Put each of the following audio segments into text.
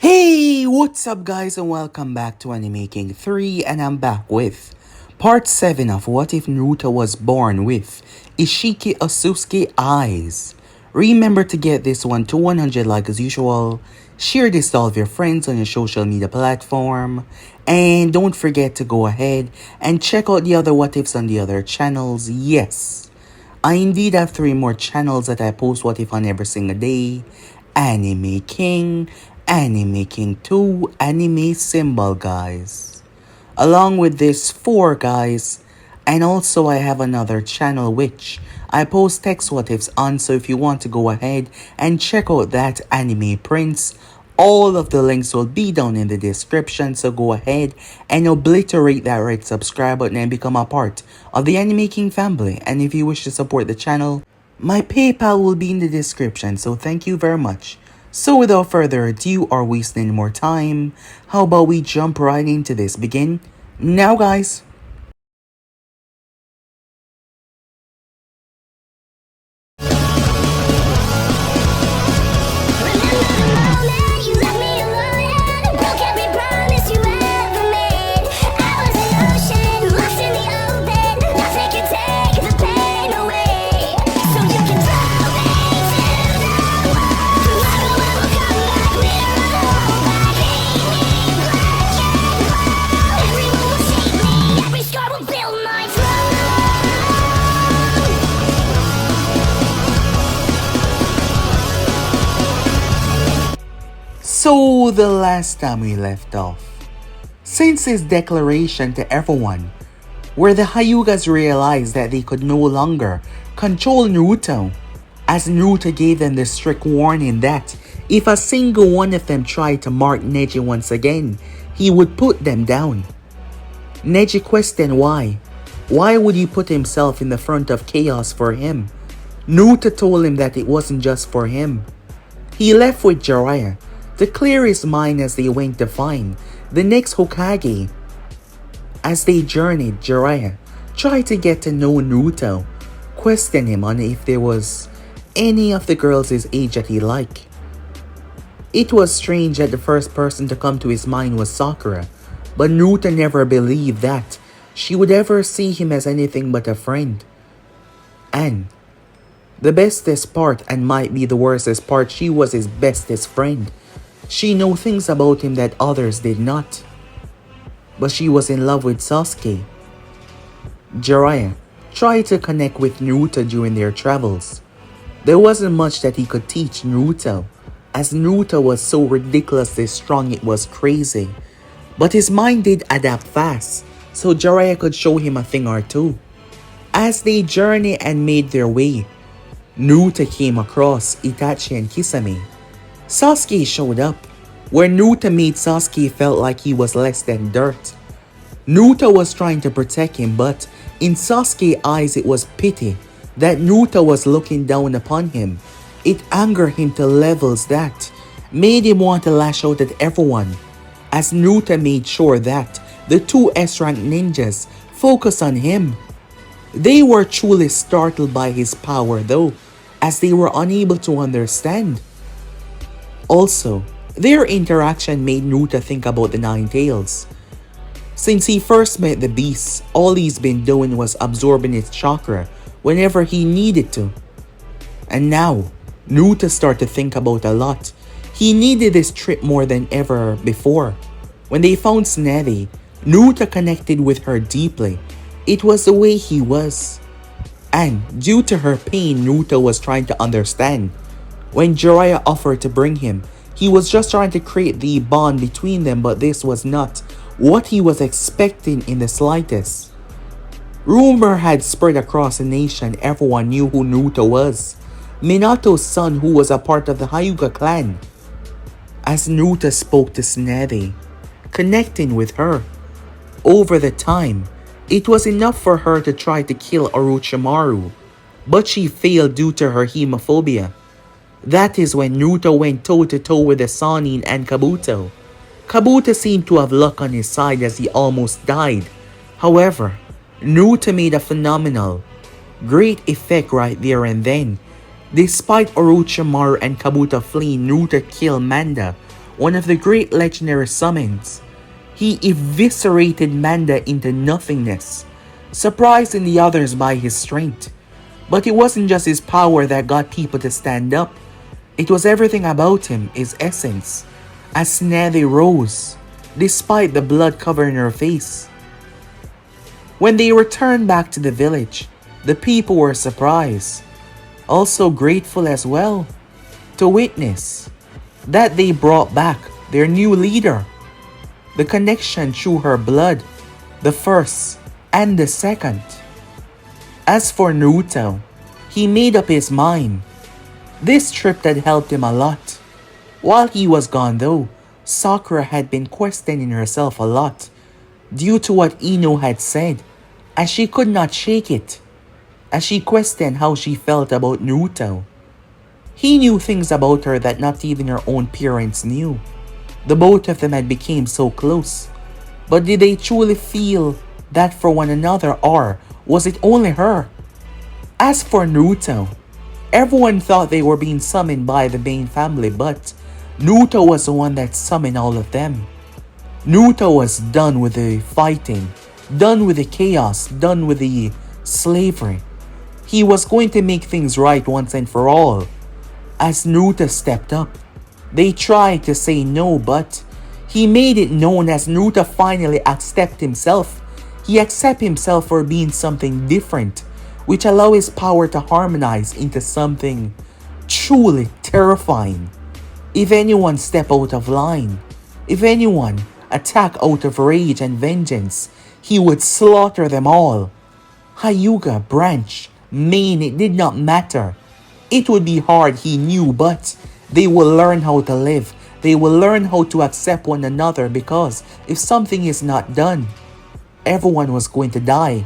Hey, what's up guys and welcome back to Anime King 3 and I'm back with part 7 of What If Naruto Was Born with Isshiki Ōtsutsuki eyes. Remember to get this one to 100 like as usual, share this to all of your friends on your social media platform, and don't forget to go ahead and check out the other What Ifs on the other channels. Yes, I indeed have 3 more channels that I post What If on every single day. Anime King, Anime King 2, Anime Symbol guys. Along with this 4 guys, and also I have another channel which I post text what ifs on, so if you want to go ahead and check out that Anime Prince, all of the links will be down in the description, so go ahead and obliterate that red subscribe button and become a part of the Anime King family. And if you wish to support the channel, my PayPal will be in the description, so thank you very much. So without further ado or wasting any more time, how about we jump right into this? Begin now guys! So the last time we left off, since his declaration to everyone, where the Hyugas realized that they could no longer control Naruto, as Naruto gave them the strict warning that if a single one of them tried to mark Neji once again, he would put them down. Neji questioned why. Why would he put himself in the front of chaos for him? Naruto told him that it wasn't just for him. He left with Jiraiya to clear his mind as they went to find the next Hokage. As they journeyed, Jiraiya tried to get to know Naruto, questioned him on if there was any of the girls his age that he liked. It was strange that the first person to come to his mind was Sakura, but Naruto never believed that she would ever see him as anything but a friend. And the bestest part, and might be the worstest part, she was his bestest friend. She knew things about him that others did not. But she was in love with Sasuke. Jiraiya tried to connect with Naruto during their travels. There wasn't much that he could teach Naruto, as Naruto was so ridiculously strong it was crazy. But his mind did adapt fast, so Jiraiya could show him a thing or two. As they journeyed and made their way, Naruto came across Itachi and Kisame. Sasuke showed up. Where Naruto made Sasuke felt like he was less than dirt. Naruto was trying to protect him, but in Sasuke's eyes it was pity that Naruto was looking down upon him. It angered him to levels that made him want to lash out at everyone, as Naruto made sure that the two S-rank ninjas focused on him. They were truly startled by his power though, as they were unable to understand. Also, their interaction made Naruto think about the Nine Tails. Since he first met the beast, all he's been doing was absorbing its chakra whenever he needed to. And now, Naruto started to think about a lot. He needed this trip more than ever before. When they found Tsunade, Naruto connected with her deeply. It was the way he was. And due to her pain, Naruto was trying to understand. When Jiraiya offered to bring him, he was just trying to create the bond between them, but this was not what he was expecting in the slightest. Rumor had spread across the nation. Everyone knew who Naruto was, Minato's son, who was a part of the Hyuga clan. As Naruto spoke to Tsunade, connecting with her, over the time, it was enough for her to try to kill Orochimaru, but she failed due to her hemophobia. That is when Naruto went toe-to-toe with the Sannin and Kabuto. Kabuto seemed to have luck on his side as he almost died. However, Naruto made a phenomenal, great effect right there and then. Despite Orochimaru and Kabuto fleeing, Naruto killed Manda one of the great legendary summons. He eviscerated Manda into nothingness, surprising the others by his strength. But it wasn't just his power that got people to stand up. It was everything about him, his essence. As Tsunade rose, despite the blood covering her face. When they returned back to the village, the people were surprised, also grateful as well, to witness that they brought back their new leader. The connection through her blood, the first and the second. As for Naruto, he made up his mind. This trip had helped him a lot. While he was gone though, Sakura had been questioning herself a lot due to what Ino had said, as she could not shake it, as she questioned how she felt about Naruto. He knew things about her that not even her own parents knew. The both of them had become so close, but did they truly feel that for one another, or was it only her? As for Naruto, everyone thought they were being summoned by the main family, but Naruto was the one that summoned all of them. Naruto was done with the fighting, done with the chaos, done with the slavery. He was going to make things right once and for all. As Naruto stepped up, they tried to say no, but he made it known as Naruto finally accepted himself. He accepted himself for being something different, which allowed his power to harmonize into something truly terrifying. If anyone stepped out of line, if anyone attacked out of rage and vengeance, he would slaughter them all. Hyuga, branch, main, it did not matter. It would be hard, he knew, but they will learn how to live. They will learn how to accept one another, because if something is not done, everyone was going to die.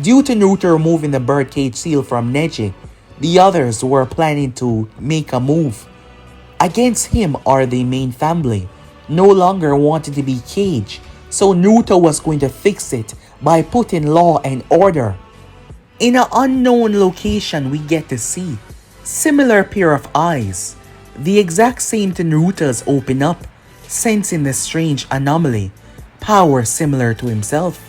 Due to Naruto removing the birdcage seal from Neji, the others were planning to make a move. Against him are the main family, no longer wanted to be caged, so Naruto was going to fix it by putting law and order. In an unknown location, we get to see similar pair of eyes, the exact same to Naruto's, open up, sensing the strange anomaly, power similar to himself.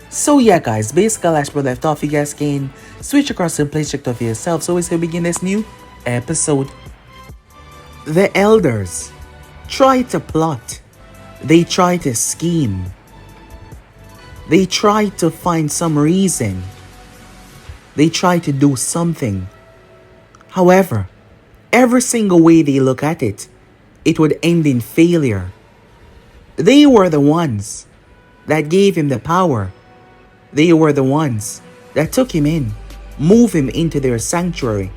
So yeah guys, basically as per left off, you guys can switch across and play check out for yourself. So as we begin this new episode. The elders try to plot, they try to scheme, they try to find some reason, they try to do something. However, every single way they look at it, it would end in failure. They were the ones that gave him the power. They were the ones that took him in, moved him into their sanctuary.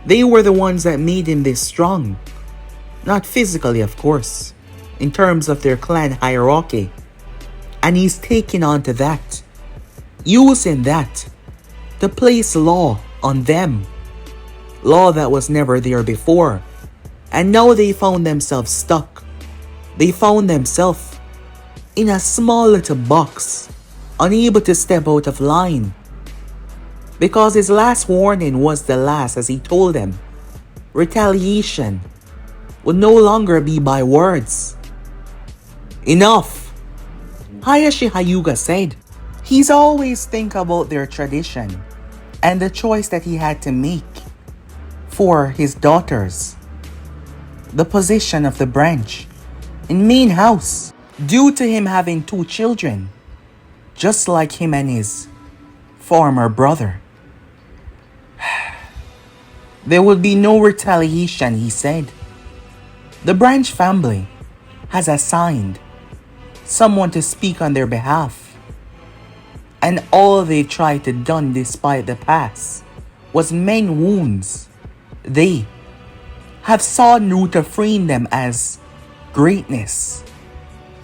They were the ones that made him this strong. Not physically, of course, in terms of their clan hierarchy. And he's taking on to that, using that to place law on them. Law that was never there before. And now they found themselves stuck. They found themselves in a small little box, unable to step out of line. Because his last warning was the last, as he told them. Retaliation would no longer be by words. Enough! Hayashi Hyuga said. He's always think about their tradition and the choice that he had to make for his daughters. The position of the branch in main house, due to him having 2 children, just like him and his former brother. There would be no retaliation, he said. The branch family has assigned someone to speak on their behalf, and all they tried to done despite the past was mend wounds. They have saw Naruto freeing them as greatness,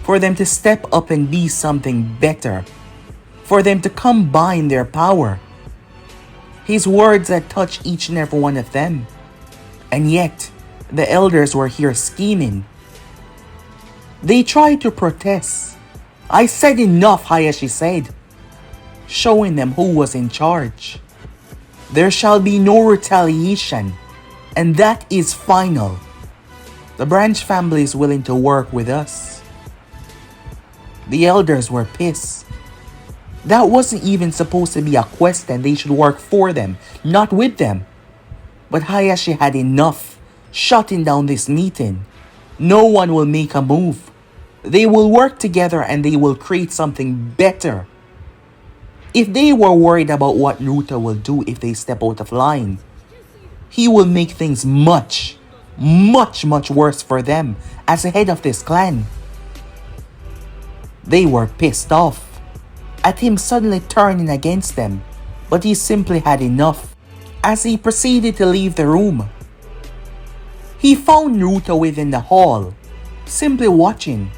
for them to step up and be something better, for them to combine their power. His words had touched each and every one of them, and yet the elders were here scheming. They tried to protest. I said enough, Hayashi said, showing them who was in charge. There shall be no retaliation, and that is final. The branch family is willing to work with us. The elders were pissed. That wasn't even supposed to be a quest and they should work for them, not with them. But Hayashi had enough, shutting down this meeting. No one will make a move. They will work together and they will create something better. If they were worried about what Naruto will do if they step out of line, he will make things much worse for them as the head of this clan. They were pissed off at him suddenly turning against them, but he simply had enough as he proceeded to leave the room. He found Naruto within the hall, simply watching.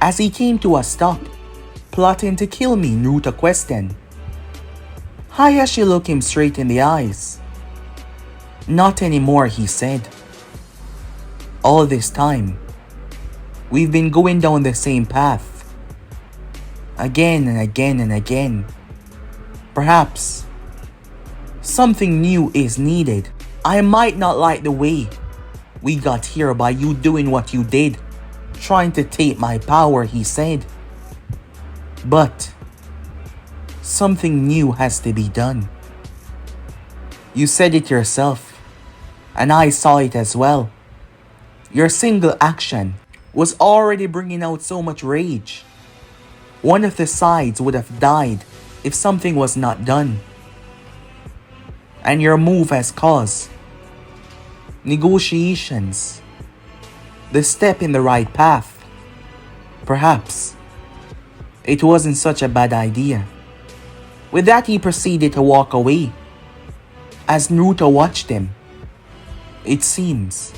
As he came to a stop, plotting to kill me, Naruto questioned. Hayashi looked him straight in the eyes. Not anymore, he said. All this time, we've been going down the same path. Again and again and again. Perhaps something new is needed. I might not like the way we got here by you doing what you did, trying to take my power, he said. But something new has to be done. You said it yourself, and I saw it as well. Your single action was already bringing out so much rage. One of the sides would have died if something was not done. And your move has caused negotiations. The step in the right path. Perhaps it wasn't such a bad idea. With that, he proceeded to walk away. As Naruto watched him, it seems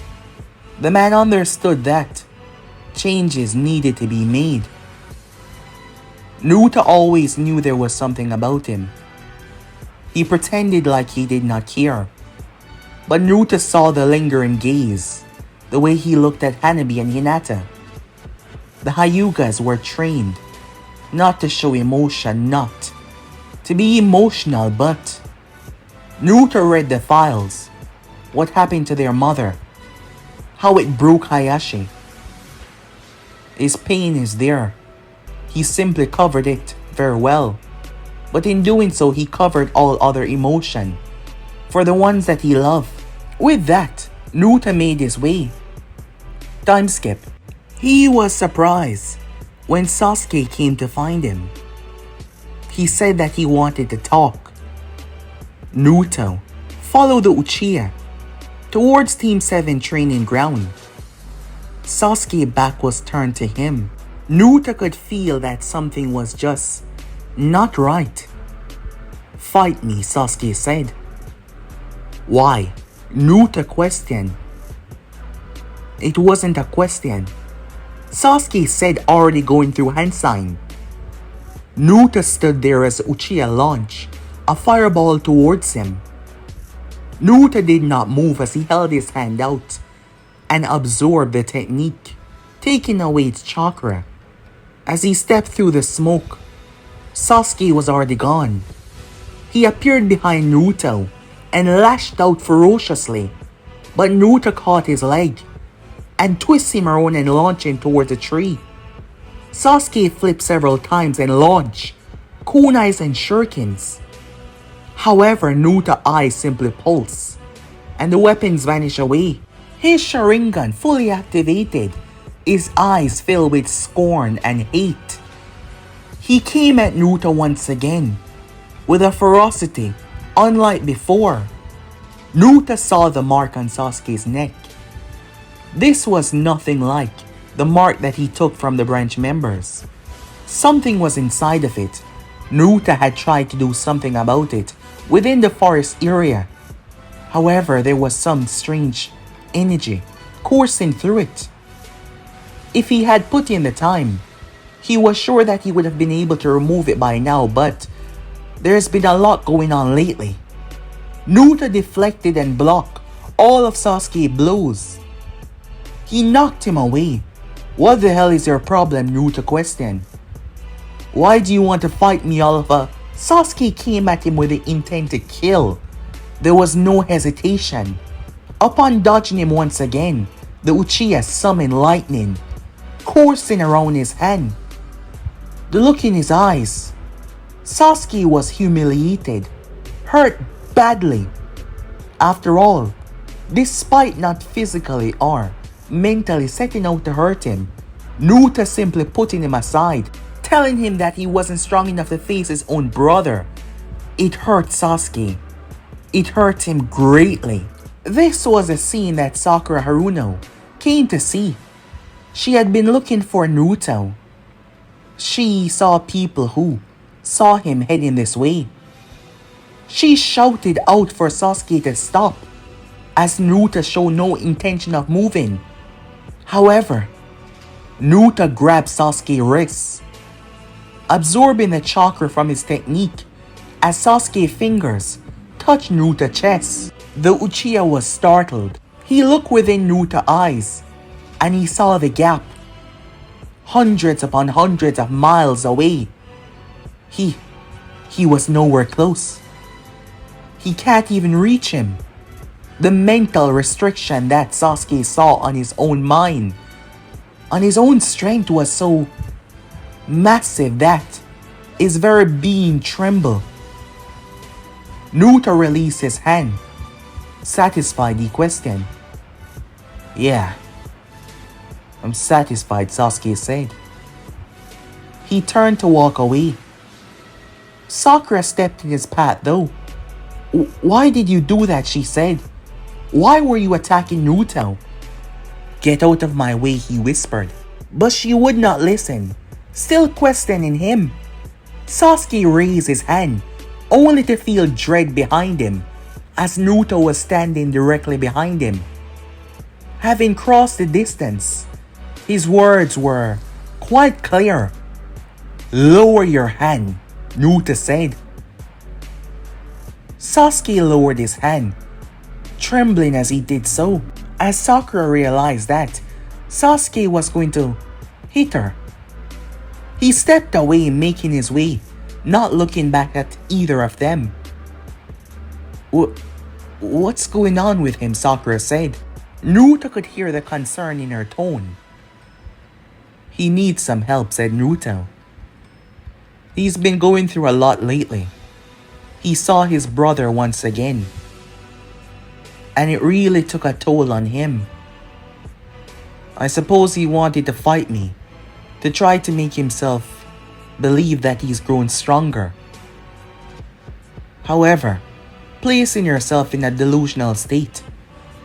the man understood that changes needed to be made. Naruto always knew there was something about him. He pretended like he did not care. But Naruto saw the lingering gaze, the way he looked at Hanabi and Hinata. The Hyugas were trained not to show emotion, not to be emotional, but Naruto read the files. What happened to their mother? How it broke Hayashi. His pain is there. He simply covered it very well. But in doing so, he covered all other emotion for the ones that he loved. With that, Naruto made his way. Time skip. He was surprised when Sasuke came to find him. He said that he wanted to talk. Naruto followed the Uchiha towards Team 7 training ground. Sasuke's back was turned to him. Naruto could feel that something was just not right. Fight me, Sasuke said. Why? Naruto questioned. It wasn't a question. Sasuke said, already going through hand sign. Naruto stood there as Uchiha launched a fireball towards him. Naruto did not move as he held his hand out and absorbed the technique, taking away its chakra. As he stepped through the smoke, Sasuke was already gone. He appeared behind Naruto and lashed out ferociously, but Naruto caught his leg and twisted him around and launched him towards a tree. Sasuke flipped several times and launched kunais and shurikens. However, Naruto's eyes simply pulsed and the weapons vanished away. His Sharingan fully activated, his eyes filled with scorn and hate. He came at Naruto once again with a ferocity unlike before. Naruto saw the mark on Sasuke's neck. This was nothing like the mark that he took from the branch members. Something was inside of it. Naruto had tried to do something about it within the forest area. However, there was some strange energy coursing through it. If he had put in the time, he was sure that he would have been able to remove it by now, but there's been a lot going on lately. Naruto deflected and blocked all of Sasuke's blows. He knocked him away. What the hell is your problem, Naruto questioned. Why do you want to fight me, Alpha? Sasuke came at him with the intent to kill. There was no hesitation. Upon dodging him once again, The Uchiha summoned lightning, coursing around his hand. The look in his eyes. Sasuke was humiliated, hurt badly. After all, despite not physically or mentally setting out to hurt him, Naruto simply putting him aside, telling him that he wasn't strong enough to face his own brother. It hurt Sasuke. It hurt him greatly. This was a scene that Sakura Haruno came to see. She had been looking for Naruto. She saw people who saw him heading this way. She shouted out for Sasuke to stop, as Naruto showed no intention of moving. However, Naruto grabbed Sasuke's wrists, absorbing the chakra from his technique as Sasuke's fingers touched Naruto's chest. The Uchiha was startled. He looked within Naruto's eyes and he saw the gap, hundreds upon hundreds of miles away. He was nowhere close. He can't even reach him. The mental restriction that Sasuke saw on his own mind, on his own strength, was so massive that his very being trembled. Naruto released his hand. Satisfied, he questioned. "Yeah, I'm satisfied," Sasuke said. He turned to walk away. Sakura stepped in his path though. "Why did you do that?" she said. "Why were you attacking Naruto?" "Get out of my way," he whispered. But she would not listen, still questioning him. Sasuke raised his hand, only to feel dread behind him, as Naruto was standing directly behind him. Having crossed the distance, his words were quite clear. "Lower your hand," Naruto said. Sasuke lowered his hand, trembling as he did so, as Sakura realized that Sasuke was going to hit her. He stepped away, making his way, not looking back at either of them. What's going on with him?" Sakura said. Naruto could hear the concern in her tone. "He needs some help," said Naruto. "He's been going through a lot lately. He saw his brother once again, and it really took a toll on him. I suppose he wanted to fight me, to try to make himself believe that he's grown stronger. However, placing yourself in a delusional state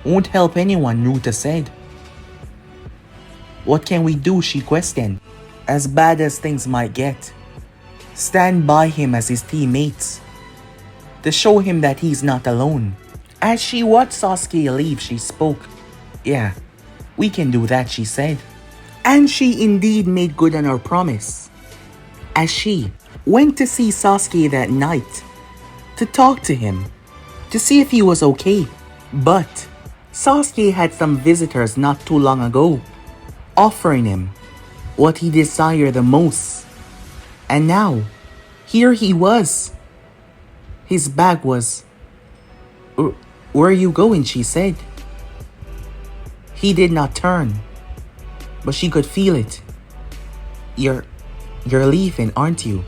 won't help anyone," Naruto said. "What can we do?" she questioned. "As bad as things might get, stand by him as his teammates, to show him that he's not alone." As she watched Sasuke leave, she spoke. "Yeah, we can do that," she said. And she indeed made good on her promise, as she went to see Sasuke that night, to talk to him, to see if he was okay. But Sasuke had some visitors not too long ago, offering him what he desired the most. And now, here he was. His bag was... "Where are you going?" she said. He did not turn, but she could feel it. You're leaving, aren't you?"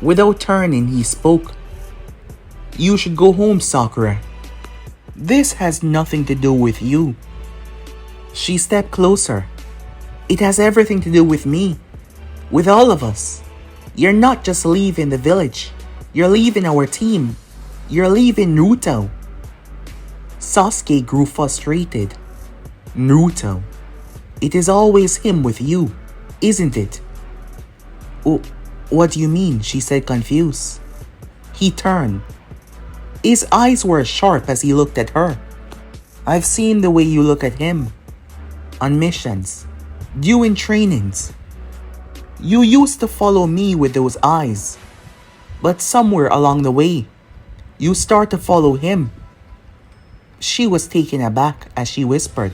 Without turning, he spoke. "You should go home, Sakura. This has nothing to do with you." She stepped closer. "It has everything to do with me, with all of us. You're not just leaving the village. You're leaving our team. You're leaving Naruto." Sasuke grew frustrated. "Naruto, it is always him with you, isn't it?" What do you mean?" she said, confused. He turned. His eyes were sharp as he looked at her. "I've seen the way you look at him. On missions, during trainings. You used to follow me with those eyes. But somewhere along the way, you start to follow him." She was taken aback as she whispered,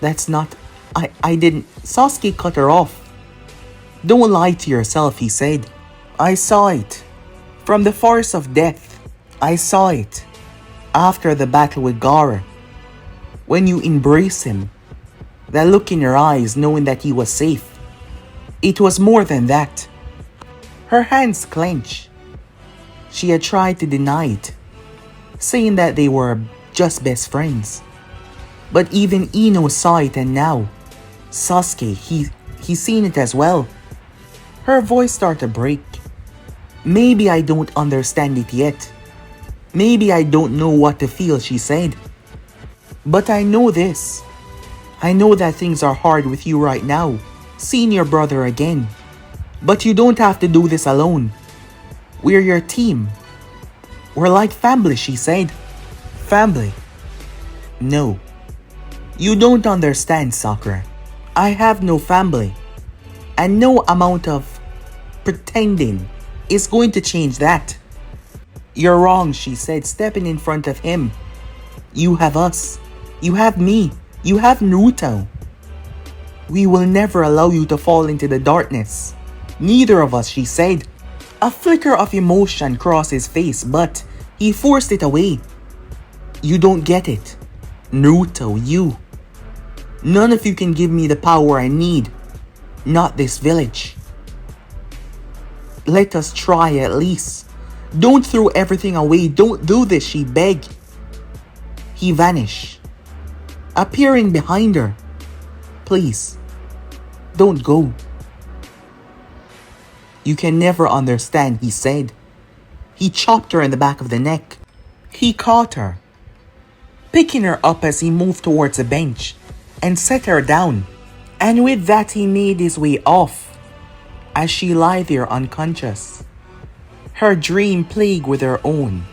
"That's not... I didn't..." Sasuke cut her off. "Don't lie to yourself," he said. "I saw it. From the forest of death. I saw it. After the battle with Gaara. when you embrace him, that look in your eyes knowing that he was safe. It was more than that. Her hands clenched. She had tried to deny it, saying that they were just best friends. But even Ino saw it, and now, Sasuke, he's seen it as well. Her voice started to break. Maybe I don't understand it yet. Maybe I don't know what to feel, she said. But I know this. I know that things are hard with you right now, seeing your brother again. But you don't have to do this alone. We're your team. We're like family, she said. Family? No. You don't understand, Sakura. I have no family. And no amount of pretending is going to change that. You're wrong, she said, stepping in front of him. You have us. You have me. You have Naruto. We will never allow you to fall into the darkness. Neither of us, she said. A flicker of emotion crossed his face, but he forced it away. You don't get it. Naruto, you. None of you can give me the power I need. Not this village. Let us try at least. Don't throw everything away. Don't do this, she begged. He vanished, appearing behind her. Please, don't go. You can never understand, he said. He chopped her in the back of the neck. He caught her, picking her up as he moved towards a bench and set her down. And with that he made his way off as she lay there unconscious. Her dream plagued with her own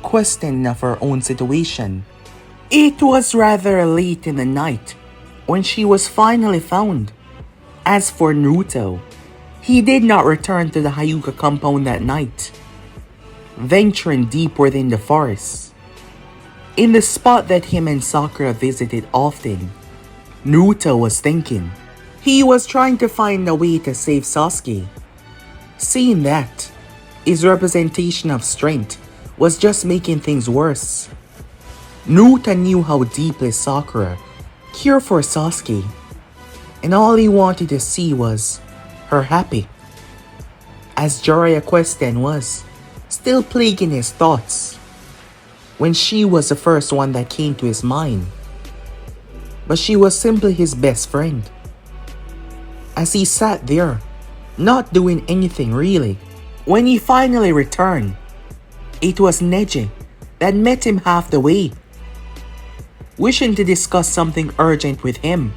question of her own situation. It was rather late in the night when she was finally found. As for Naruto, he did not return to the Hyuga compound that night, venturing deep within the forest. In the spot that him and Sakura visited often, Naruto was thinking. He was trying to find a way to save Sasuke. Seeing that, his representation of strength was just making things worse. Naruto knew how deeply Sakura cared for Sasuke, and all he wanted to see was her happy. As Jiraiya question was still plaguing his thoughts, when she was the first one that came to his mind. But she was simply his best friend. As he sat there, not doing anything really, when he finally returned, it was Neji that met him half the way, wishing to discuss something urgent with him.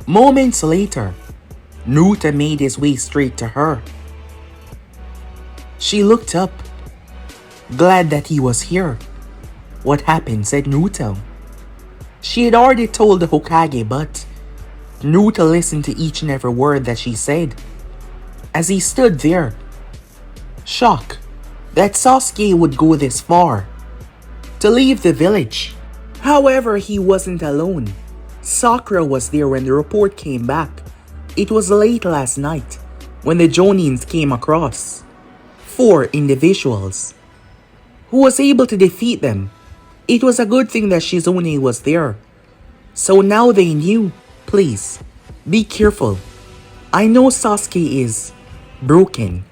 Moments later, Naruto made his way straight to her. She looked up, glad that he was here. What happened? Said Naruto. She had already told the Hokage, but Naruto listened to each and every word that she said. As he stood there, shocked that Sasuke would go this far, to leave the village. However, he wasn't alone. Sakura was there when the report came back. It was late last night when the Jonins came across 4 individuals who was able to defeat them. It was a good thing that Shizune was there. So now they knew. Please, be careful. I know Sasuke is broken,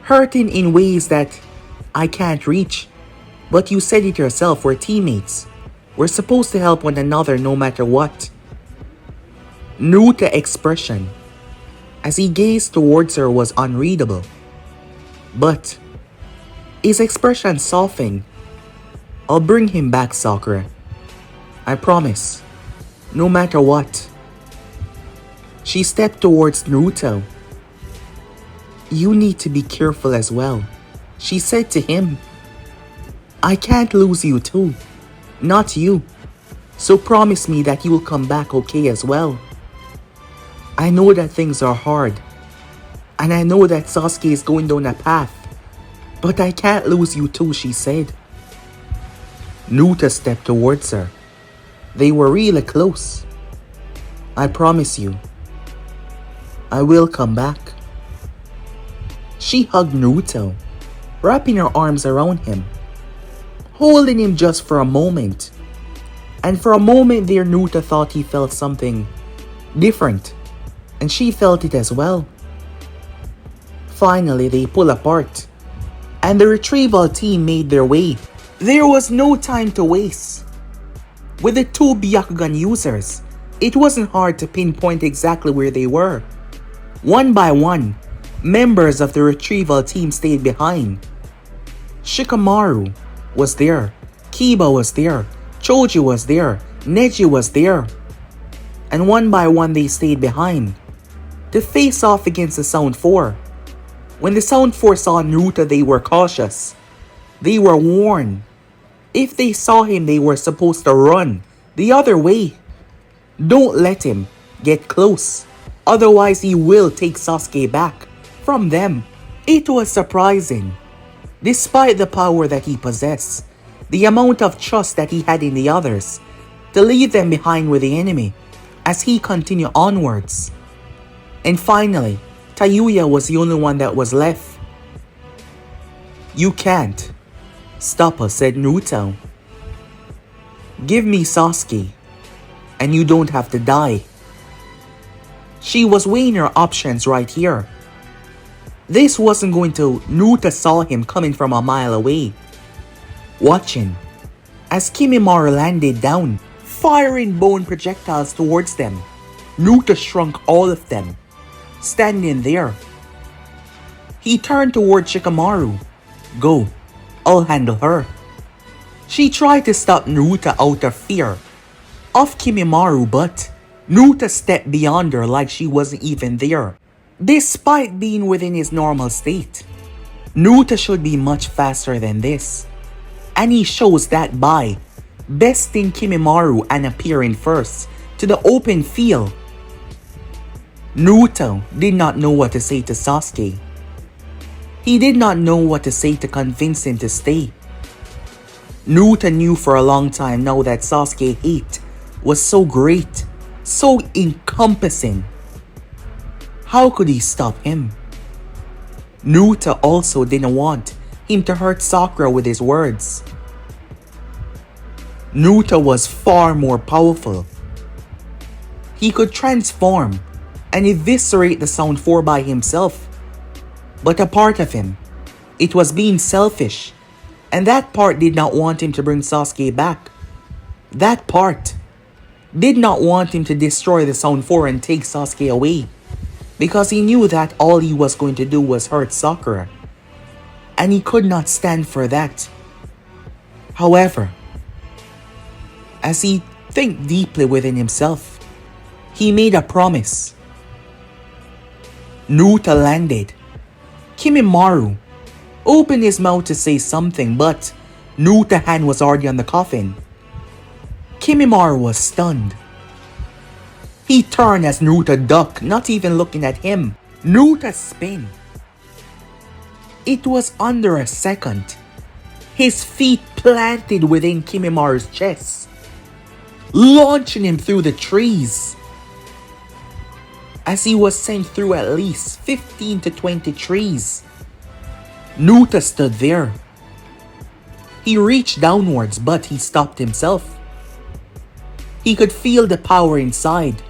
hurting in ways that I can't reach. But you said it yourself, we're teammates. We're supposed to help one another no matter what. Naruto's expression as he gazed towards her was unreadable. But his expression softened. I'll bring him back, Sakura. I promise. No matter what. She stepped towards Naruto. You need to be careful as well, she said to him. I can't lose you too. Not you. So promise me that you will come back okay as well. I know that things are hard. And I know that Sasuke is going down a path. But I can't lose you too, she said. Naruto stepped towards her. They were really close. I promise you, I will come back. She hugged Naruto, wrapping her arms around him, holding him just for a moment. And for a moment there, Naruto thought he felt something different, and she felt it as well. Finally, they pull apart, and the Retrieval team made their way. There was no time to waste. With the two Byakugan users, it wasn't hard to pinpoint exactly where they were. One by one, members of the Retrieval team stayed behind. Shikamaru was there, Kiba was there, Choji was there, Neji was there. And one by one they stayed behind to face off against the Sound 4. When the Sound 4 saw Naruto, they were cautious. They were warned. If they saw him, they were supposed to run the other way. Don't let him get close, otherwise he will take Sasuke back from them. It was surprising. Despite the power that he possessed, the amount of trust that he had in the others, to leave them behind with the enemy as he continued onwards. And finally, Tayuya was the only one that was left. "You can't stop us," said Naruto. "Give me Sasuke, and you don't have to die." She was weighing her options right here. This wasn't going to. Naruto saw him coming from a mile away, watching as Kimimaro landed down, firing bone projectiles towards them. Naruto shrunk all of them, standing there. He turned toward Shikamaru. "Go, I'll handle her." She tried to stop Naruto out of fear of Kimimaro, but Naruto stepped beyond her like she wasn't even there. Despite being within his normal state, Naruto should be much faster than this. And he shows that by besting Kimimaro and appearing first to the open field. Naruto did not know what to say to Sasuke. He did not know what to say to convince him to stay. Naruto knew for a long time now that Sasuke's hate was so great, so encompassing. How could he stop him? Naruto also didn't want him to hurt Sakura with his words. Naruto was far more powerful. He could transform and eviscerate the Sound 4 by himself. But a part of him, it was being selfish, and that part did not want him to bring Sasuke back. That part did not want him to destroy the Sound 4 and take Sasuke away, because he knew that all he was going to do was hurt Sakura, and he could not stand for that. However, as he think deeply within himself, he made a promise. Naruto landed. Kimimaro opened his mouth to say something, but Naruto's hand was already on the coffin. Kimimaro was stunned. He turned as Naruto ducked, not even looking at him. Naruto spin. It was under a second. His feet planted within Kimimaro's chest, launching him through the trees. As he was sent through at least 15 to 20 trees, Naruto stood there. He reached downwards, but he stopped himself. He could feel the power inside.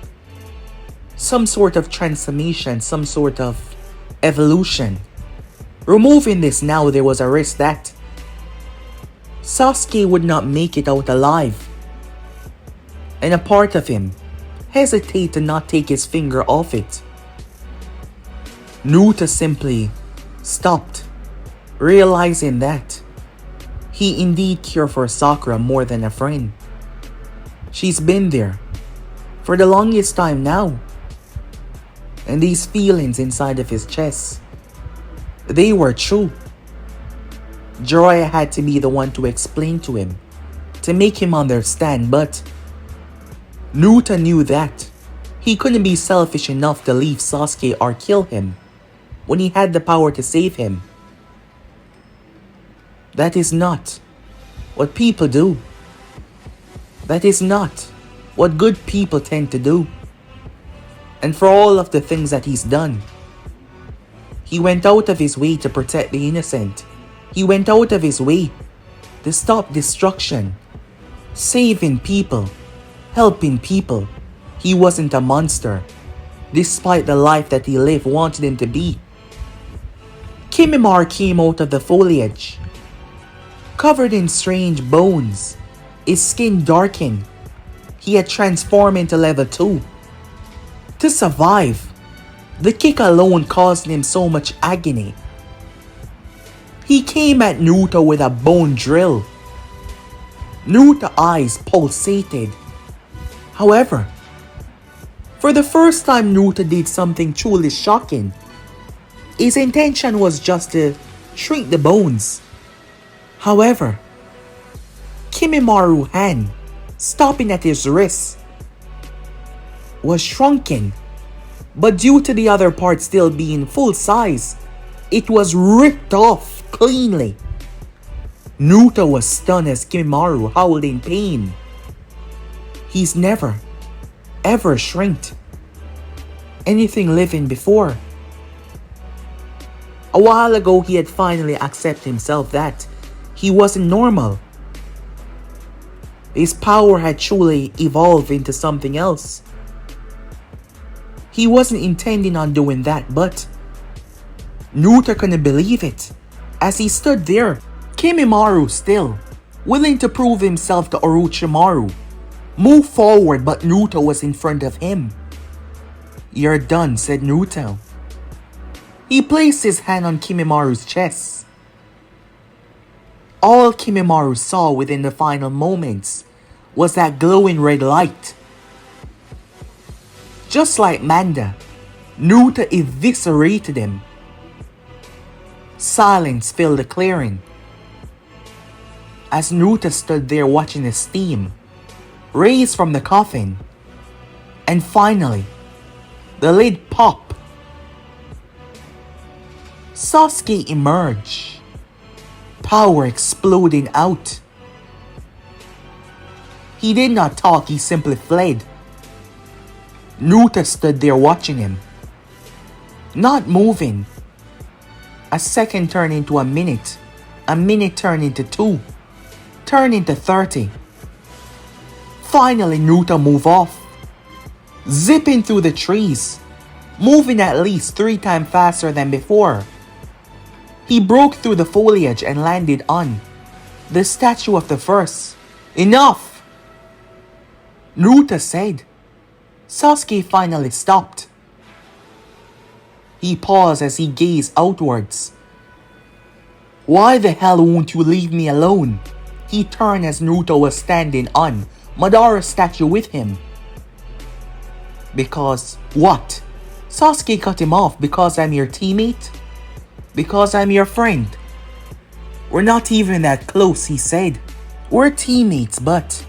Some sort of transformation, some sort of evolution. Removing this now, there was a risk that Sasuke would not make it out alive. And a part of him hesitate to not take his finger off it. Naruto simply stopped, realizing that he indeed cared for Sakura more than a friend. She's been there for the longest time now. And these feelings inside of his chest, they were true. Jiraiya had to be the one to explain to him, to make him understand, but Naruto knew that he couldn't be selfish enough to leave Sasuke or kill him when he had the power to save him. That is not what people do. That is not what good people tend to do. And for all of the things that he's done, he went out of his way to protect the innocent. He went out of his way to stop destruction, saving people, helping people. He wasn't a monster, despite the life that he lived wanted him to be. Kimimaro came out of the foliage, covered in strange bones, his skin darkened. He had transformed into level 2. To survive, the kick alone caused him so much agony. He came at Naruto with a bone drill. Naruto's eyes pulsated. However, for the first time Naruto did something truly shocking. His intention was just to shrink the bones. However, Kimimaro's hand, stopping at his wrist, was shrunken, but due to the other part still being full size, it was ripped off cleanly. Naruto was stunned as Kimimaro howled in pain. He's never, ever shrinked anything living before. A while ago, he had finally accepted himself that he wasn't normal. His power had truly evolved into something else. He wasn't intending on doing that, but Naruto couldn't believe it. As he stood there, Kimimaro still, willing to prove himself to Orochimaru, moved forward, but Naruto was in front of him. "You're done," said Naruto. He placed his hand on Kimimaro's chest. All Kimimaro saw within the final moments was that glowing red light. Just like Manda, Naruto eviscerated him. Silence filled the clearing as Naruto stood there watching the steam raise from the coffin. And finally, the lid popped. Sasuke emerged, power exploding out. He did not talk, he simply fled. Naruto stood there watching him, not moving. A second turned into a minute turned into 2, turned into 30. Finally, Naruto moved off, zipping through the trees, moving at least 3 times faster than before. He broke through the foliage and landed on the statue of the first. "Enough!" Naruto said. Sasuke finally stopped. He paused as he gazed outwards. "Why the hell won't you leave me alone?" He turned as Naruto was standing on Madara's statue with him. "Because what?" Sasuke cut him off. "Because I'm your teammate? Because I'm your friend?" "We're not even that close," he said. "We're teammates, but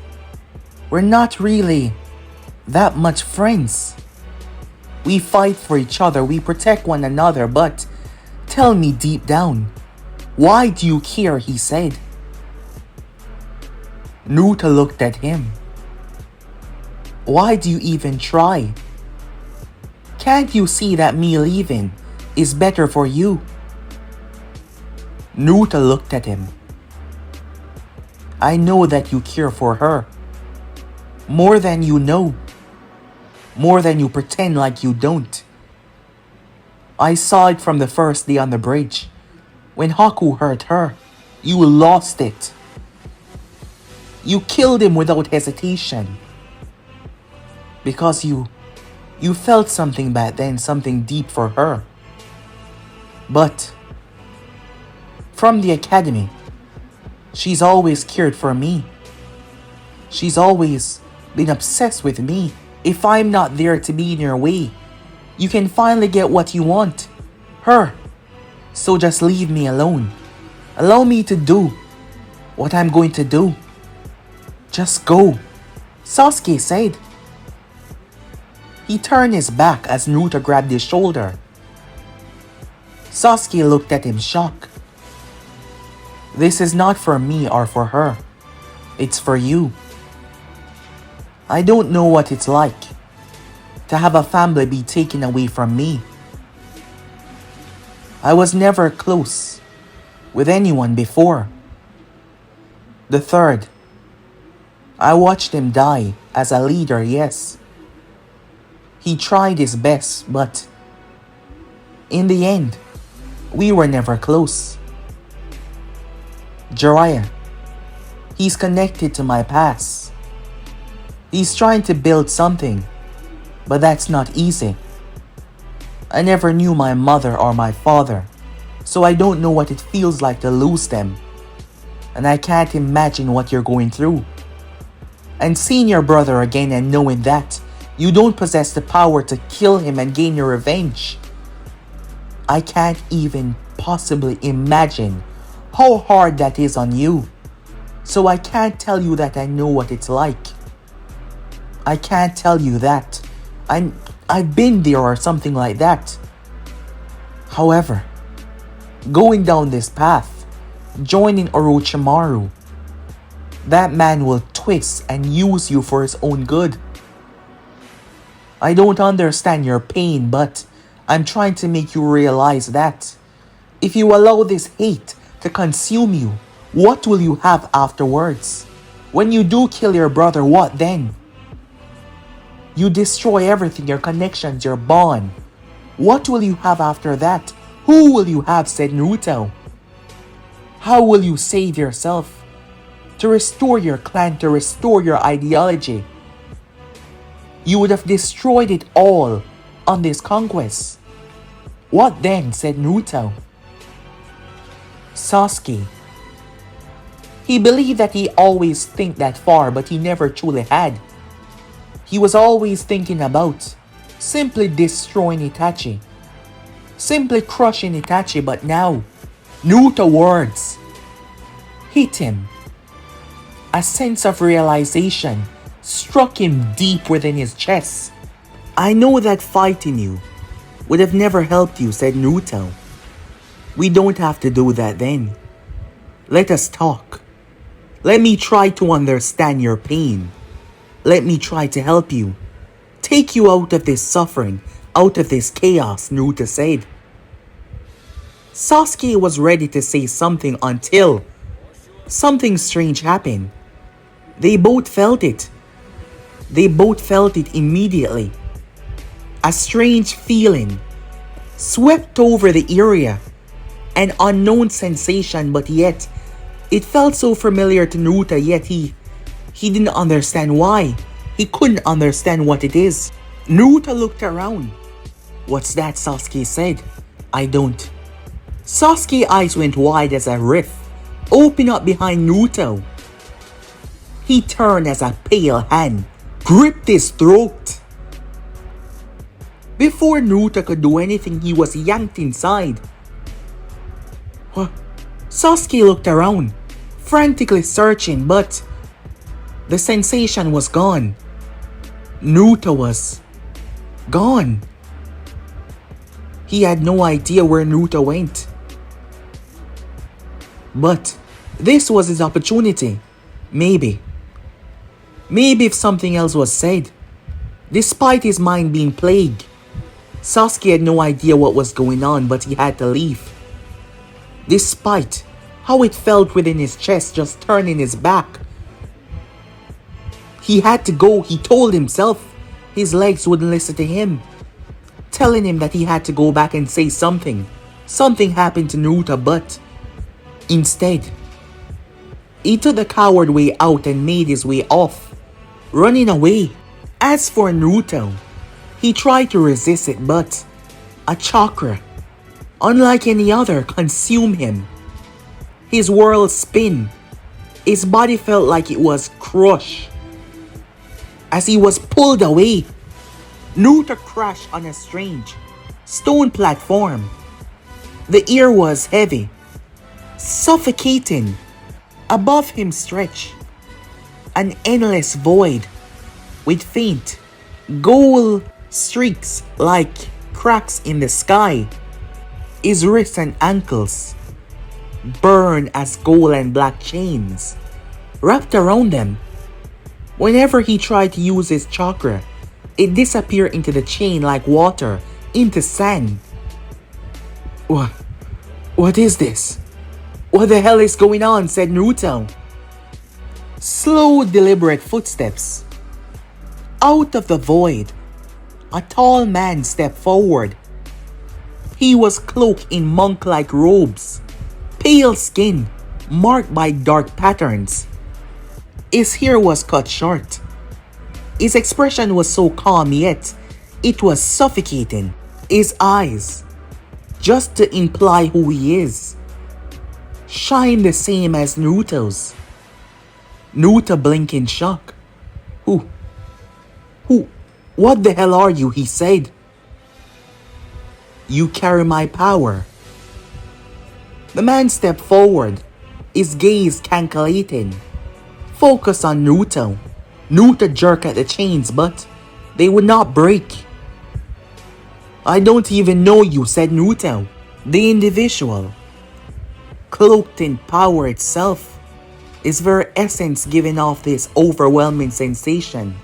we're not really that much friends. We fight for each other, we protect one another, but tell me deep down, why do you care?" he said. Naruto looked at him. "Why do you even try? Can't you see that me leaving is better for you?" Naruto looked at him. "I know that you care for her. More than you know. More than you pretend like you don't. I saw it from the first day on the bridge. When Haku hurt her, you lost it. You killed him without hesitation. Because you felt something back then, something deep for her. But from the academy, she's always cared for me. She's always been obsessed with me. If I'm not there to be in your way, you can finally get what you want. Her. So just leave me alone. Allow me to do what I'm going to do. Just go," Sasuke said. He turned his back as Naruto grabbed his shoulder. Sasuke looked at him shocked. "This is not for me or for her. It's for you. I don't know what it's like to have a family be taken away from me. I was never close with anyone before. The third I watched him die as a leader, yes. He tried his best, but in the end, we were never close. Jiraiya, he's connected to my past. He's trying to build something, but that's not easy. I never knew my mother or my father, so I don't know what it feels like to lose them. And I can't imagine what you're going through. And seeing your brother again and knowing that you don't possess the power to kill him and gain your revenge. I can't even possibly imagine how hard that is on you. So I can't tell you that I know what it's like. I can't tell you that. I've been there or something like that. However, going down this path, joining Orochimaru, that man will twist and use you for his own good. I don't understand your pain, but I'm trying to make you realize that if you allow this hate to consume you, what will you have afterwards? When you do kill your brother, what then? You destroy everything, your connections, your bond. What will you have after that? Who will you have, said Naruto? How will you save yourself? To restore your clan, to restore your ideology. You would have destroyed it all on this conquest. What then, said Naruto? Sasuke. He believed that he always think that far, but he never truly had. He was always thinking about simply destroying Itachi. Simply crushing Itachi, but now, Naruto words hit him. A sense of realization struck him deep within his chest. I know that fighting you would have never helped you, said Naruto. We don't have to do that then. Let us talk. Let me try to understand your pain. Let me try to help you. Take you out of this suffering, out of this chaos, Naruto said. Sasuke was ready to say something until something strange happened. They both felt it. They both felt it immediately. A strange feeling swept over the area. An unknown sensation, but yet it felt so familiar to Naruto, yet he didn't understand why. He couldn't understand what it is. Naruto looked around. What's that? Sasuke said. I don't. Sasuke's eyes went wide as a rift opened up behind Naruto. He turned as a pale hand gripped his throat. Before Naruto could do anything, he was yanked inside. What? Sasuke looked around, frantically searching, but the sensation was gone. Naruto was gone. He had no idea where Naruto went. But this was his opportunity. Maybe if something else was said. Despite his mind being plagued, Sasuke had no idea what was going on, but he had to leave. Despite how it felt within his chest just turning his back, he had to go. He told himself. His legs wouldn't listen to him, telling him that he had to go back and say something. Something happened to Naruto, but instead, he took the coward way out and made his way off, running away. As for Naruto, he tried to resist it, but a chakra, unlike any other, consumed him. His world spun. His body felt like it was crushed. As he was pulled away, Naruto crashed on a strange stone platform. The air was heavy, suffocating. Above him stretched an endless void with faint gold streaks like cracks in the sky. His wrists and ankles burned as gold and black chains wrapped around them. Whenever he tried to use his chakra, it disappeared into the chain like water into sand. What is this? What the hell is going on? Said Naruto. Slow, deliberate footsteps. Out of the void, a tall man stepped forward. He was cloaked in monk-like robes, pale skin marked by dark patterns. His hair was cut short. His expression was so calm, yet it was suffocating. His eyes, just to imply who he is, shine the same as Naruto's. Naruto blinked in shock. Who, what the hell are you? He said. You carry my power. The man stepped forward, his gaze calculating, focused on Naruto. Naruto jerked at the chains, but they would not break. I don't even know you, said Naruto. The individual, cloaked in power itself, his very essence giving off this overwhelming sensation.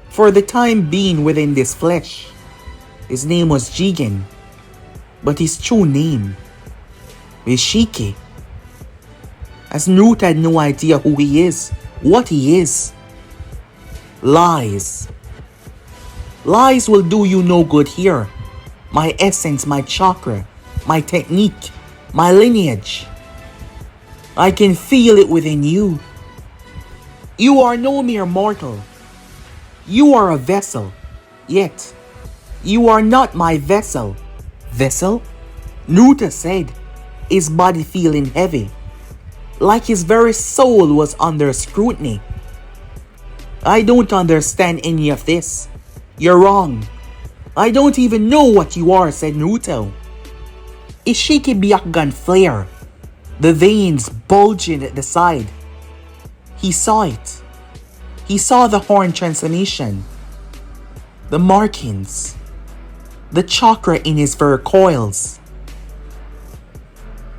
For the time being within this flesh, his name was Jigen, but his true name is Ishiki. As Naruto had no idea who he is, what he is. Lies. Lies will do you no good here. My essence, my chakra, my technique, my lineage. I can feel it within you. You are no mere mortal. You are a vessel, yet you are not my vessel. Vessel? Naruto said, his body feeling heavy, like his very soul was under scrutiny. I don't understand any of this. You're wrong. I don't even know what you are, said Naruto. Ishiki Byakugan flare, the veins bulging at the side. He saw it. He saw the horn transformation, the markings, the chakra in his very coils.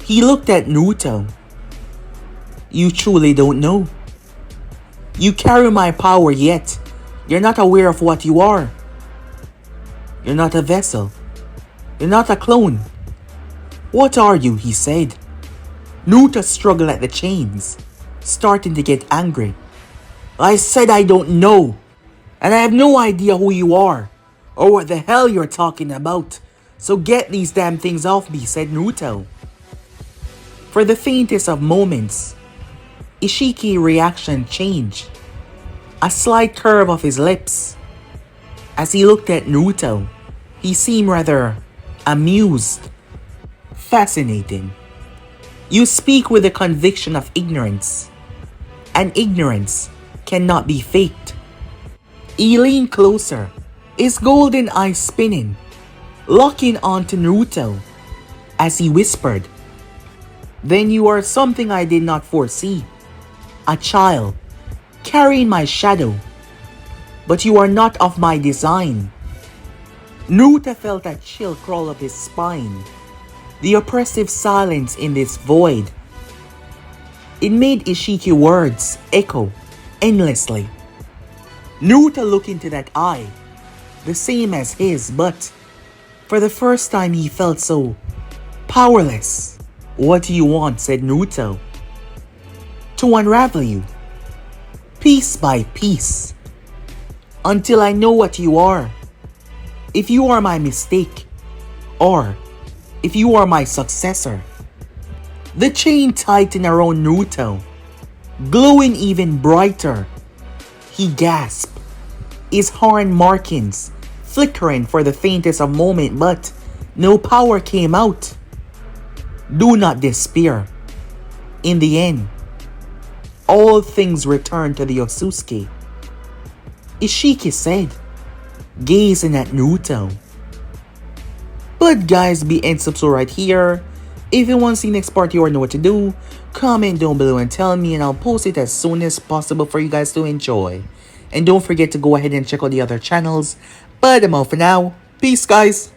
He looked at Naruto. You truly don't know. You carry my power, yet you're not aware of what you are. You're not a vessel. You're not a clone. What are you? He said. Naruto struggled at the chains, starting to get angry. I said I don't know, and I have no idea who you are, or what the hell you're talking about, so get these damn things off me, said Naruto. For the faintest of moments, Ishiki's reaction changed. A slight curve of his lips. As he looked at Naruto, he seemed rather amused. Fascinating. You speak with the conviction of ignorance, and ignorance cannot be faked. He leaned closer, his golden eyes spinning, locking onto Naruto as he whispered, Then you are something I did not foresee. A child, carrying my shadow. But you are not of my design. Naruto felt a chill crawl up his spine. The oppressive silence in this void. It made Ishiki's words echo endlessly. Naruto looked into that eye, the same as his, but for the first time he felt so powerless. What do you want? Said Naruto. To unravel you, piece by piece, until I know what you are. If you are my mistake, or if you are my successor. The chain tightened around Naruto, glowing even brighter. He gasped, his horn markings flickering for the faintest of moment, but no power came out. Do not despair. In the end, all things return to the Otsutsuki, Ishiki said, gazing at Naruto. But guys, be and subscribe right here. If you want to see next part, you already know what to do. Comment down below and tell me, and I'll post it as soon as possible for you guys to enjoy. And don't forget to go ahead and check out the other channels. But I'm out for now. Peace, guys.